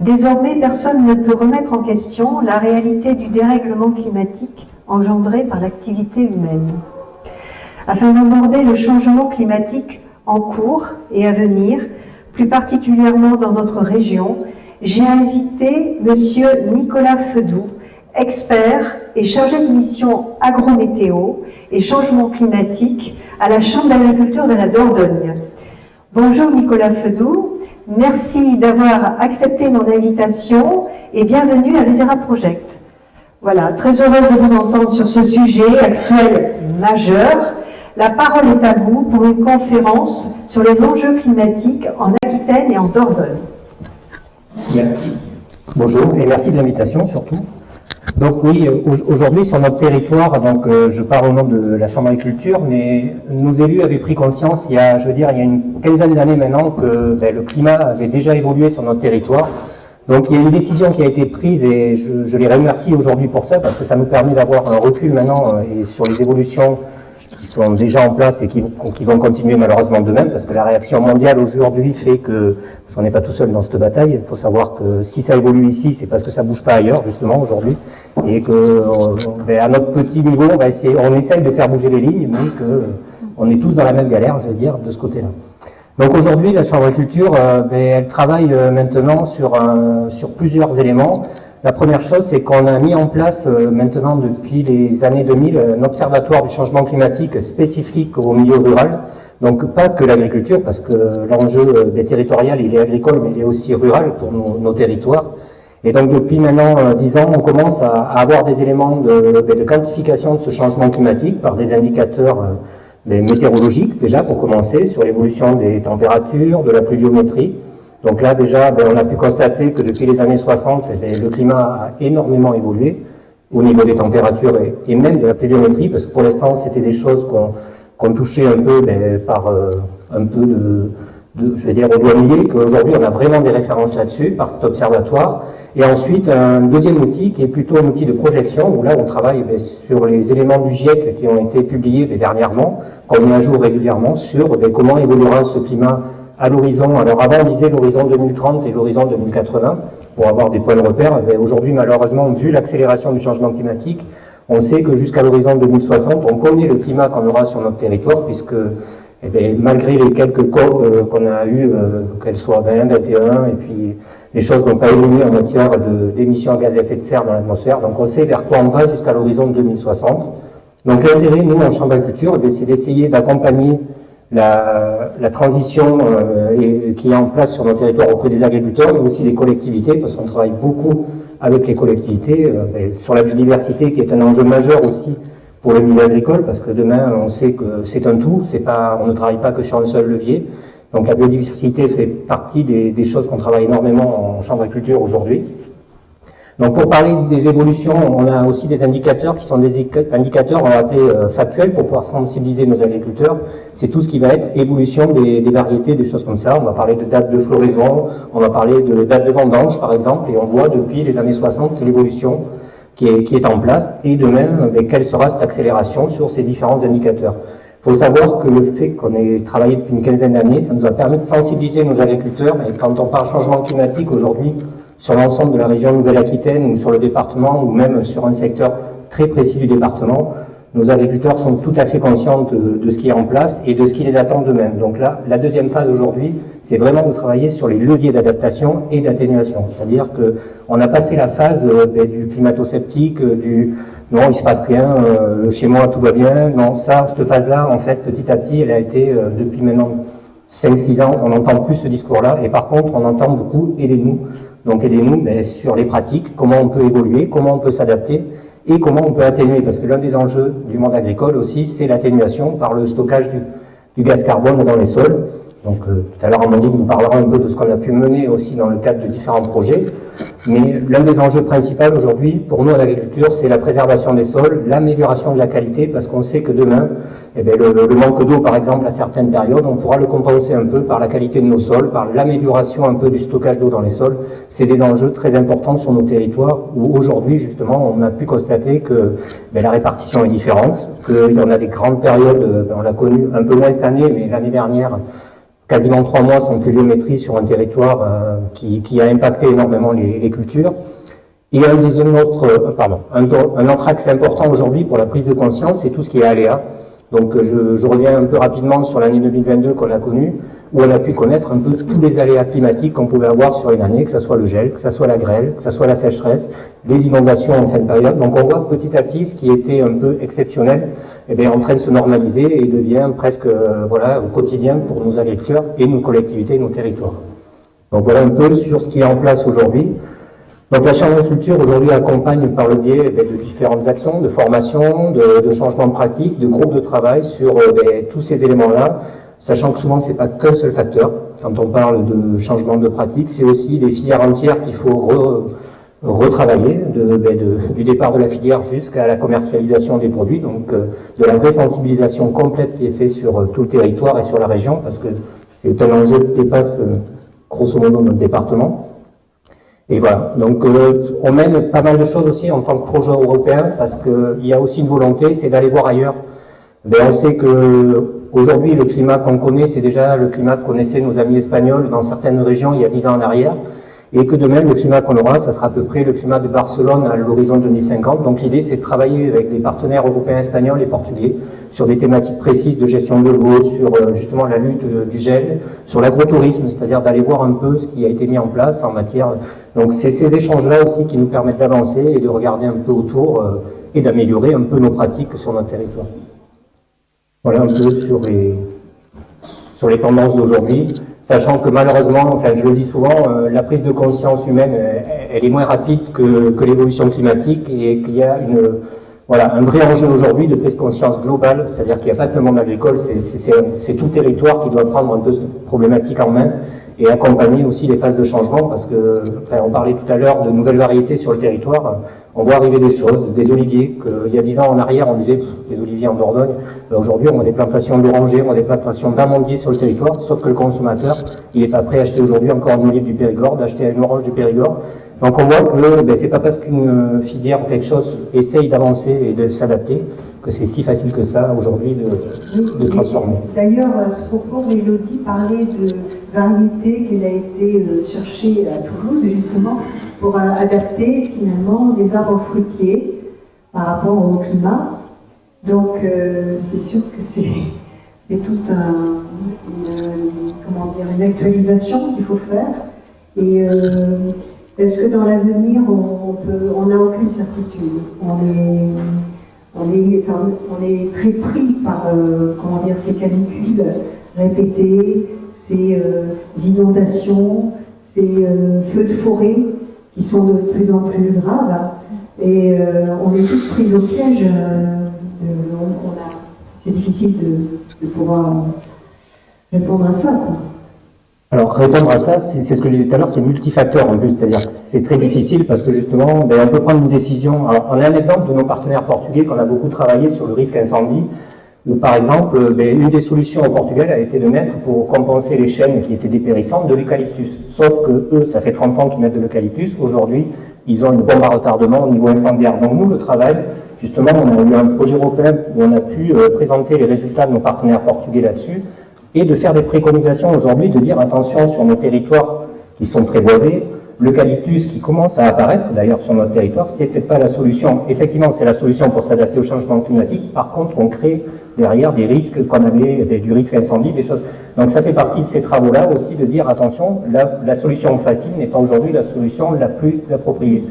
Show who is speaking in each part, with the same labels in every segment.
Speaker 1: Désormais, personne ne peut remettre en question la réalité du dérèglement climatique engendré par l'activité humaine. Afin d'aborder le changement climatique en cours et à venir, plus particulièrement dans notre région, j'ai invité M. Nicolas Fedoux, expert et chargé de mission agrométéo et changement climatique à la Chambre d'agriculture de la Dordogne. Bonjour Nicolas Fedoux, merci d'avoir accepté mon invitation et bienvenue à Vézéra Project. Voilà, très heureuse de vous entendre sur ce sujet actuel majeur. La parole est à vous pour une conférence sur les enjeux climatiques en Aquitaine et en Dordogne.
Speaker 2: Merci. Bonjour et merci de l'invitation surtout. Donc oui, aujourd'hui sur notre territoire, donc je parle au nom de la Chambre d'agriculture, mais nos élus avaient pris conscience il y a une quinzaine d'années maintenant que le climat avait déjà évolué sur notre territoire. Donc il y a une décision qui a été prise et je les remercie aujourd'hui pour ça parce que ça nous permet d'avoir un recul maintenant et sur les évolutions qui sont déjà en place et qui vont continuer malheureusement demain, parce que la réaction mondiale aujourd'hui fait que, parce qu'on n'est pas tout seul dans cette bataille, il faut savoir que si ça évolue ici, c'est parce que ça bouge pas ailleurs, justement, aujourd'hui, et que, à notre petit niveau, on essaye de faire bouger les lignes, mais que on est tous dans la même galère, je veux dire, de ce côté-là. Donc aujourd'hui, la Chambre d'agriculture, elle travaille maintenant sur plusieurs éléments. La première chose, c'est qu'on a mis en place maintenant depuis les années 2000 un observatoire du changement climatique spécifique au milieu rural. Donc pas que l'agriculture, parce que l'enjeu territorial, il est agricole, mais il est aussi rural pour nos territoires. Et donc depuis maintenant 10 ans, on commence à avoir des éléments de quantification de ce changement climatique par des indicateurs météorologiques, déjà pour commencer, sur l'évolution des températures, de la pluviométrie. Donc là, déjà, on a pu constater que depuis les années 60, le climat a énormément évolué au niveau des températures et même de la pluviométrie, parce que pour l'instant, c'était des choses qu'on touchait un peu par un peu je vais dire, au doigt mouillé, qu'aujourd'hui, on a vraiment des références là-dessus, par cet observatoire. Et ensuite, un deuxième outil qui est plutôt un outil de projection, où là, on travaille sur les éléments du GIEC qui ont été publiés dernièrement, qu'on met à jour régulièrement, sur comment évoluera ce climat à l'horizon. Alors avant, on disait l'horizon 2030 et l'horizon 2080 pour avoir des points de repère. Aujourd'hui, malheureusement, vu l'accélération du changement climatique, on sait que jusqu'à l'horizon 2060, on connaît le climat qu'on aura sur notre territoire, puisque malgré les quelques COP qu'on a eues, qu'elles soient 20, 21, et puis les choses n'ont pas évolué en matière d'émissions à gaz à effet de serre dans l'atmosphère, donc on sait vers quoi on va jusqu'à l'horizon 2060. Donc l'intérêt, nous, en Chambre d'agriculture, c'est d'essayer d'accompagner la transition qui est en place sur nos territoires auprès des agriculteurs, mais aussi des collectivités, parce qu'on travaille beaucoup avec les collectivités, sur la biodiversité qui est un enjeu majeur aussi pour le milieu agricole, parce que demain on sait que c'est un tout, on ne travaille pas que sur un seul levier. Donc la biodiversité fait partie des choses qu'on travaille énormément en Chambre d'agriculture aujourd'hui. Donc pour parler des évolutions, on a aussi des indicateurs qui sont des indicateurs, on va appeler factuels, pour pouvoir sensibiliser nos agriculteurs. C'est tout ce qui va être évolution des variétés, des choses comme ça. On va parler de date de floraison, on va parler de date de vendange par exemple, et on voit depuis les années 60 l'évolution qui est en place, et de même, quelle sera cette accélération sur ces différents indicateurs. Il faut savoir que le fait qu'on ait travaillé depuis une quinzaine d'années, ça nous a permis de sensibiliser nos agriculteurs, et quand on parle changement climatique aujourd'hui, sur l'ensemble de la région Nouvelle-Aquitaine ou sur le département ou même sur un secteur très précis du département, nos agriculteurs sont tout à fait conscients de ce qui est en place et de ce qui les attend d'eux-mêmes. Donc là, la deuxième phase aujourd'hui, c'est vraiment de travailler sur les leviers d'adaptation et d'atténuation. C'est-à-dire qu'on a passé la phase du climato-sceptique, non, il se passe rien, chez moi tout va bien. Non, cette phase-là, en fait, petit à petit, elle a été, depuis maintenant 5-6 ans, on n'entend plus ce discours-là. Et par contre, on entend beaucoup « aidez-nous ». Donc aidez-nous sur les pratiques, comment on peut évoluer, comment on peut s'adapter et comment on peut atténuer. Parce que l'un des enjeux du monde agricole aussi, c'est l'atténuation par le stockage du gaz carbone dans les sols. Donc tout à l'heure, Amandine vous parlera un peu de ce qu'on a pu mener aussi dans le cadre de différents projets. Mais l'un des enjeux principaux aujourd'hui, pour nous à l'agriculture, c'est la préservation des sols, l'amélioration de la qualité, parce qu'on sait que demain, le manque d'eau, par exemple, à certaines périodes, on pourra le compenser un peu par la qualité de nos sols, par l'amélioration un peu du stockage d'eau dans les sols. C'est des enjeux très importants sur nos territoires, où aujourd'hui, justement, on a pu constater que la répartition est différente, qu'il y en a des grandes périodes, on l'a connu un peu moins cette année, mais l'année dernière, quasiment 3 mois sans pluviométrie sur un territoire qui a impacté énormément les cultures. Et un autre axe important aujourd'hui pour la prise de conscience, c'est tout ce qui est aléa. Donc je reviens un peu rapidement sur l'année 2022 qu'on a connue, où on a pu connaître un peu tous les aléas climatiques qu'on pouvait avoir sur une année, que ce soit le gel, que ce soit la grêle, que ce soit la sécheresse, les inondations en fin de période. Donc on voit que petit à petit, ce qui était un peu exceptionnel, eh bien, est en train de se normaliser et devient presque voilà, au quotidien pour nos agriculteurs et nos collectivités et nos territoires. Donc voilà un peu sur ce qui est en place aujourd'hui. Donc la Chambre d'agriculture aujourd'hui accompagne par le biais de différentes actions, de formation, de changements de pratiques, de groupes de travail sur tous ces éléments-là, sachant que souvent c'est pas qu'un seul facteur. Quand on parle de changement de pratique, c'est aussi des filières entières qu'il faut retravailler, du départ de la filière jusqu'à la commercialisation des produits, donc de la vraie sensibilisation complète qui est faite sur tout le territoire et sur la région, parce que c'est un enjeu qui dépasse grosso modo notre département. Et voilà, donc on mène pas mal de choses aussi en tant que projet européen, parce qu'il y a aussi une volonté, c'est d'aller voir ailleurs. On sait que aujourd'hui le climat qu'on connaît, c'est déjà le climat que connaissaient nos amis espagnols dans certaines régions il y a 10 ans en arrière, et que demain le climat qu'on aura, ça sera à peu près le climat de Barcelone à l'horizon 2050. Donc l'idée, c'est de travailler avec des partenaires européens, espagnols et portugais sur des thématiques précises de gestion de l'eau, sur justement la lutte du gel, sur l'agrotourisme, c'est-à-dire d'aller voir un peu ce qui a été mis en place en matière. Donc c'est ces échanges-là aussi qui nous permettent d'avancer et de regarder un peu autour et d'améliorer un peu nos pratiques sur notre territoire. Voilà un peu sur les tendances d'aujourd'hui, sachant que malheureusement, enfin je le dis souvent, la prise de conscience humaine, elle est moins rapide que l'évolution climatique, et qu'il y a un vrai enjeu aujourd'hui de prise de conscience globale, c'est-à-dire qu'il n'y a pas que le monde agricole, c'est tout territoire qui doit prendre un peu cette problématique en main et accompagner aussi les phases de changement, parce que, enfin, on parlait tout à l'heure de nouvelles variétés sur le territoire, on voit arriver des choses, des oliviers, qu'il y a 10 ans en arrière, on disait des oliviers en Dordogne, aujourd'hui on a des plantations d'orangers, on a des plantations d'amandiers sur le territoire, sauf que le consommateur, il n'est pas prêt à acheter aujourd'hui encore une olive du Périgord, d'acheter une orange du Périgord. Donc on voit que c'est pas parce qu'une filière ou quelque chose essaye d'avancer et de s'adapter que c'est si facile que ça aujourd'hui de transformer.
Speaker 1: D'ailleurs, à ce propos, Élodie parlait de variétés qu'elle a été chercher à Toulouse, justement, pour adapter finalement des arbres fruitiers par rapport au climat. Donc c'est sûr que c'est toute une actualisation qu'il faut faire. Et est-ce que dans l'avenir, on n'a aucune certitude? On est très pris par ces canicules répétées, ces inondations, ces feux de forêt qui sont de plus en plus graves. Et on est tous pris au piège. C'est difficile de pouvoir répondre à ça, quoi.
Speaker 2: Alors répondre à ça, c'est ce que je disais tout à l'heure, c'est multifacteur en plus, c'est-à-dire que c'est très difficile parce que justement, on peut prendre une décision. Alors, on a un exemple de nos partenaires portugais qu'on a beaucoup travaillé sur le risque incendie, où par exemple, une des solutions au Portugal a été de mettre, pour compenser les chênes qui étaient dépérissantes, de l'eucalyptus. Sauf que eux, ça fait 30 ans qu'ils mettent de l'eucalyptus, aujourd'hui, ils ont une bombe à retardement au niveau incendiaire. Donc nous, le travail, justement, on a eu un projet européen où on a pu présenter les résultats de nos partenaires portugais là-dessus, et de faire des préconisations aujourd'hui, de dire attention sur nos territoires qui sont très boisés, l'eucalyptus qui commence à apparaître d'ailleurs sur notre territoire, c'est peut-être pas la solution. Effectivement, c'est la solution pour s'adapter au changement climatique. Par contre, on crée derrière des risques qu'on avait, du risque incendie, des choses. Donc ça fait partie de ces travaux-là aussi de dire attention, la solution facile n'est pas aujourd'hui la solution la plus appropriée.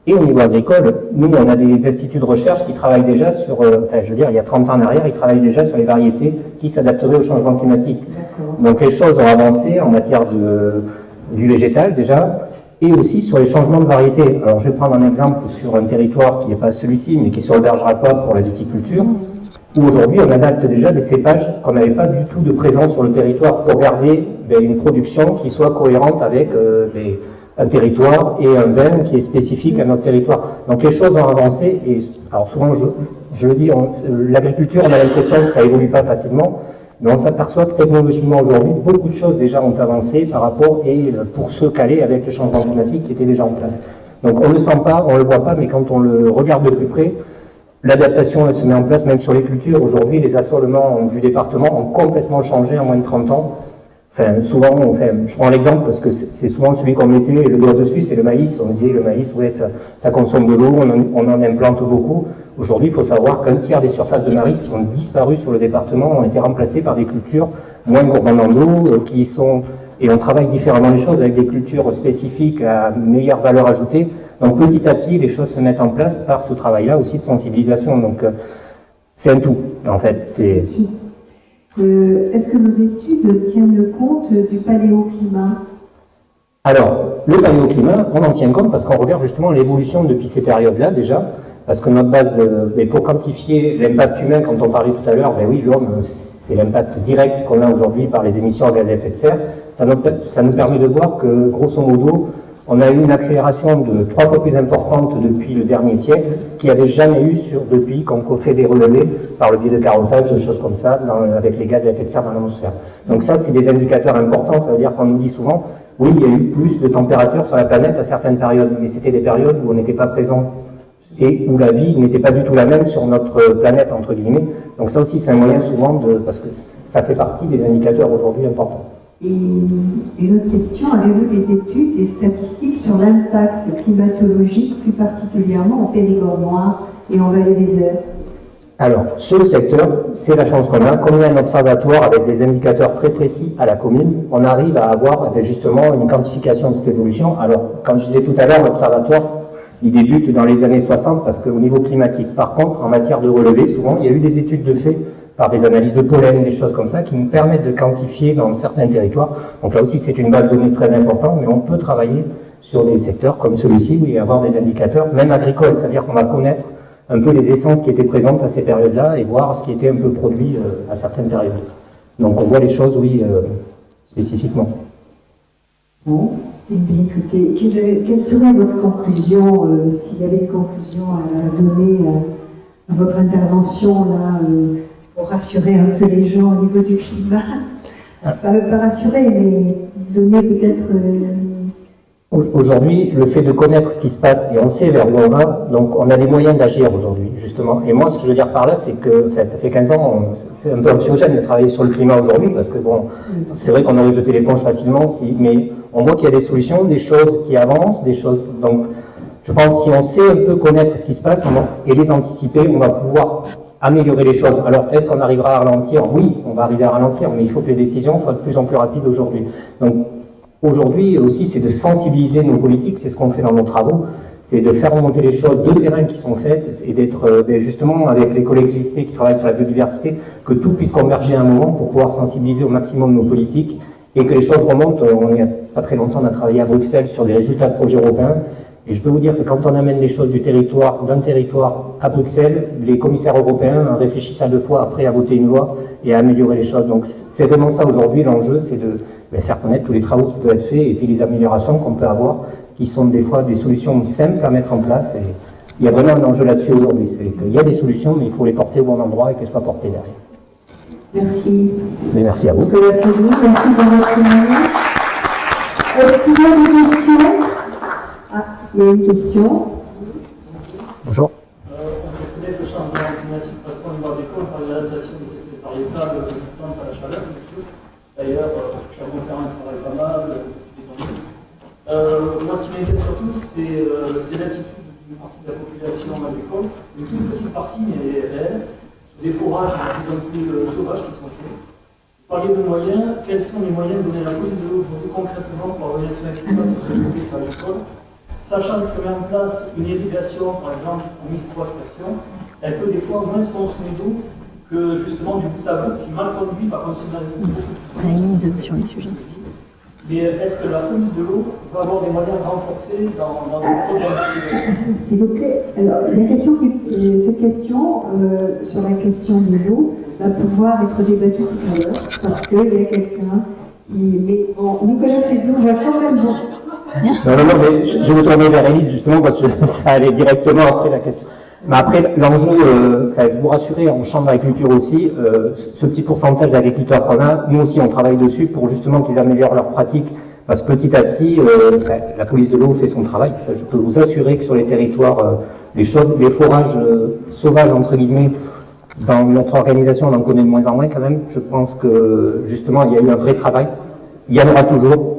Speaker 2: Et au niveau agricole, nous, on a des instituts de recherche qui travaillent déjà sur, il y a 30 ans en arrière, ils travaillent déjà sur les variétés qui s'adapteraient au changement climatique. Donc les choses ont avancé en matière du végétal déjà, et aussi sur les changements de variétés. Alors je vais prendre un exemple sur un territoire qui n'est pas celui-ci, mais qui est sur le berge racode pour la viticulture, où aujourd'hui on adapte déjà des cépages qu'on n'avait pas du tout de présence sur le territoire pour garder une production qui soit cohérente avec un territoire et un vin qui est spécifique à notre territoire. Donc les choses ont avancé, et alors souvent je le dis, l'agriculture, on a l'impression que ça évolue pas facilement, mais on s'aperçoit que technologiquement aujourd'hui, beaucoup de choses déjà ont avancé par rapport, et pour se caler avec le changement climatique qui était déjà en place. Donc on ne le sent pas, on ne le voit pas, mais quand on le regarde de plus près, l'adaptation elle se met en place même sur les cultures. Aujourd'hui, les assolements du département ont complètement changé en moins de 30 ans. Enfin, souvent, je prends l'exemple parce que c'est souvent celui qu'on mettait le doigt dessus, c'est le maïs. On disait le maïs, ouais, ça consomme de l'eau, on en implante beaucoup. Aujourd'hui, il faut savoir qu'un tiers des surfaces de maïs ont disparu sur le département, ont été remplacées par des cultures moins gourmandes en eau, qui sont... Et on travaille différemment les choses avec des cultures spécifiques à meilleure valeur ajoutée. Donc petit à petit, les choses se mettent en place par ce travail-là aussi de sensibilisation. Donc c'est un tout, en fait.
Speaker 1: Est-ce que nos études tiennent compte du paléoclimat?
Speaker 2: Alors, le paléoclimat, on en tient compte parce qu'on regarde justement l'évolution depuis ces périodes-là déjà, parce que notre base mais pour quantifier l'impact humain, quand on parlait tout à l'heure, ben oui, l'homme, c'est l'impact direct qu'on a aujourd'hui par les émissions à gaz à effet de serre. Ça nous permet de voir que, grosso modo, on a eu une accélération de 3 fois plus importante depuis le dernier siècle, qu'il n'y avait jamais eu depuis qu'on fait des relevés par le biais de carottage, des choses comme ça, avec les gaz à effet de serre dans l'atmosphère. Donc ça, c'est des indicateurs importants, ça veut dire qu'on nous dit souvent, oui, il y a eu plus de température sur la planète à certaines périodes, mais c'était des périodes où on n'était pas présent et où la vie n'était pas du tout la même sur notre planète, entre guillemets. Donc ça aussi, c'est un moyen souvent parce que ça fait partie des indicateurs aujourd'hui importants.
Speaker 1: Et une autre question, avez-vous des études, des statistiques sur l'impact climatologique, plus particulièrement en Périgord noir et en Vallée des Heures?
Speaker 2: Alors, sur le secteur, c'est la chance qu'on a. Comme on a un observatoire avec des indicateurs très précis à la commune, on arrive à avoir justement une quantification de cette évolution. Alors, comme je disais tout à l'heure, l'observatoire, il débute dans les années 60 parce qu'au niveau climatique, par contre, en matière de relevés, souvent, il y a eu des études de fait par des analyses de pollen, des choses comme ça, qui nous permettent de quantifier dans certains territoires. Donc là aussi, c'est une base de données très importante, mais on peut travailler sur des secteurs comme celui-ci, où il y a avoir des indicateurs, même agricoles, c'est-à-dire qu'on va connaître un peu les essences qui étaient présentes à ces périodes-là et voir ce qui était un peu produit à certaines périodes. Donc on voit les choses, oui, spécifiquement.
Speaker 1: Bon, et bien écoutez, quelle serait votre conclusion, s'il y avait une conclusion à donner à votre intervention là, pour rassurer un peu les gens au niveau du climat? Pas rassurer, mais donner peut-être...
Speaker 2: Aujourd'hui, le fait de connaître ce qui se passe, et on sait vers où on va, donc on a des moyens d'agir aujourd'hui, justement. Et moi, ce que je veux dire par là, c'est que, enfin, ça fait 15 ans, c'est un peu anxiogène de travailler sur le climat aujourd'hui, parce que bon, c'est vrai qu'on aurait jeté l'éponge facilement, mais on voit qu'il y a des solutions, des choses qui avancent, des choses... Donc, je pense que si on sait un peu connaître ce qui se passe et les anticiper, on va pouvoir améliorer les choses. Alors, est-ce qu'on arrivera à ralentir? Oui, on va arriver à ralentir, mais il faut que les décisions soient de plus en plus rapides aujourd'hui. Donc, aujourd'hui aussi, c'est de sensibiliser nos politiques, c'est ce qu'on fait dans nos travaux, c'est de faire remonter les choses de terrain qui sont faites et d'être justement avec les collectivités qui travaillent sur la biodiversité, que tout puisse converger à un moment pour pouvoir sensibiliser au maximum nos politiques et que les choses remontent. Il n'y a pas très longtemps, on a travaillé à Bruxelles sur des résultats de projets européens. Et je peux vous dire que quand on amène les choses d'un territoire à Bruxelles, les commissaires européens réfléchissent à 2 fois après à voter une loi et à améliorer les choses. Donc c'est vraiment ça aujourd'hui, l'enjeu, c'est de faire connaître tous les travaux qui peuvent être faits et puis les améliorations qu'on peut avoir, qui sont des fois des solutions simples à mettre en place. Et il y a vraiment un enjeu là-dessus aujourd'hui. C'est qu'il y a des solutions, mais il faut les porter au bon endroit et qu'elles soient portées derrière.
Speaker 1: Merci.
Speaker 2: Mais merci à vous.
Speaker 1: Merci pour votre témoignage. Est-ce qu'il y a des questions? Ah, il y a une question.
Speaker 2: Bonjour.
Speaker 3: On se connaît le changement climatique parce qu'on va découvrir par l'adaptation des espèces variétales résistantes à la chaleur. D'ailleurs, Clermont-Ferrand travaille pas mal. Moi, ce qui m'inquiète surtout, c'est l'attitude d'une partie de la population agricole, une toute petite partie, mais réelle, sur des fourrages de plus en plus sauvages qui sont faits. Vous parliez de moyens. Quels sont les moyens de donner la police de l'eau aujourd'hui concrètement pour avoir une action efficace sur les produits agricoles? Sachant que se met en place une irrigation, par exemple, en micro-aspersion, elle peut des fois moins consommer d'eau que justement du bout à bout qui mal conduit va consommer beaucoup plus.
Speaker 4: Sur les sujets.
Speaker 3: Mais est-ce que la police de l'eau va avoir des moyens renforcés dans cette production?
Speaker 1: S'il vous plaît. Alors, cette question, sur la question de l'eau, va pouvoir être débattue tout à l'heure, parce qu'il y a quelqu'un qui... Mais Nicolas Fédou va quand même...
Speaker 2: Non, mais je vais tourner vers Élise justement parce que ça allait directement après la question. Mais après, l'enjeu, je vous rassurer, en chambre d'agriculture aussi, ce petit pourcentage d'agriculteurs qu'on a, nous aussi on travaille dessus pour justement qu'ils améliorent leurs pratiques, parce que petit à petit, la police de l'eau fait son travail. Ça, je peux vous assurer que sur les territoires, les forages sauvages, entre guillemets, dans notre organisation, on en connaît de moins en moins quand même. Je pense que justement, il y a eu un vrai travail. il y en aura toujours.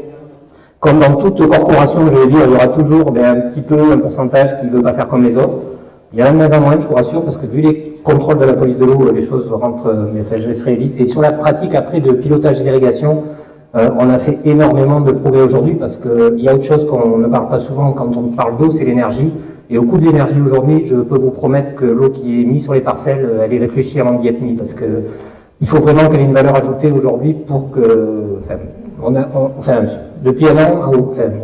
Speaker 2: Comme dans toute corporation, je vais dire, il y aura toujours un petit peu un pourcentage qui ne veut pas faire comme les autres. Il y en a de moins en moins, je vous rassure, parce que vu les contrôles de la police de l'eau, les choses rentrent, mais enfin, je laisserai Élise. Et sur la pratique après de pilotage d'irrigation, on a fait énormément de progrès aujourd'hui, parce qu'il y a autre chose qu'on ne parle pas souvent quand on parle d'eau, c'est l'énergie. Et au coût de l'énergie aujourd'hui, je peux vous promettre que l'eau qui est mise sur les parcelles, elle est réfléchie avant d'y être mise, parce que il faut vraiment qu'elle ait une valeur ajoutée aujourd'hui pour que... depuis un an,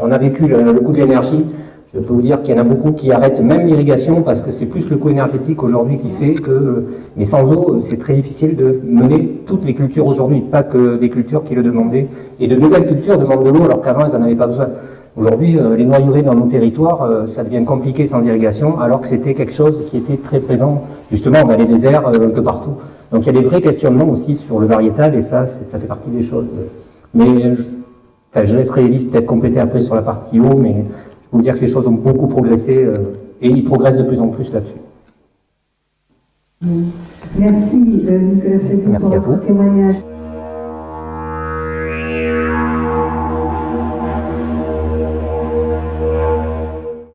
Speaker 2: on a vécu le coût de l'énergie. Je peux vous dire qu'il y en a beaucoup qui arrêtent même l'irrigation parce que c'est plus le coût énergétique aujourd'hui qui fait que... Mais sans eau, c'est très difficile de mener toutes les cultures aujourd'hui, pas que des cultures qui le demandaient. Et de nouvelles cultures demandent de l'eau alors qu'avant, elles n'en avaient pas besoin. Aujourd'hui, les noyauries dans nos territoires, ça devient compliqué sans irrigation, alors que c'était quelque chose qui était très présent, justement, dans les déserts, un peu partout. Donc il y a des vrais questionnements aussi sur le variétal, et ça fait partie des choses. Mais je laisserai Élise peut-être compléter après sur la partie eau, mais je peux vous dire que les choses ont beaucoup progressé, et ils progressent de plus en plus là-dessus.
Speaker 1: Merci Nicolas Fabien pour votre témoignage.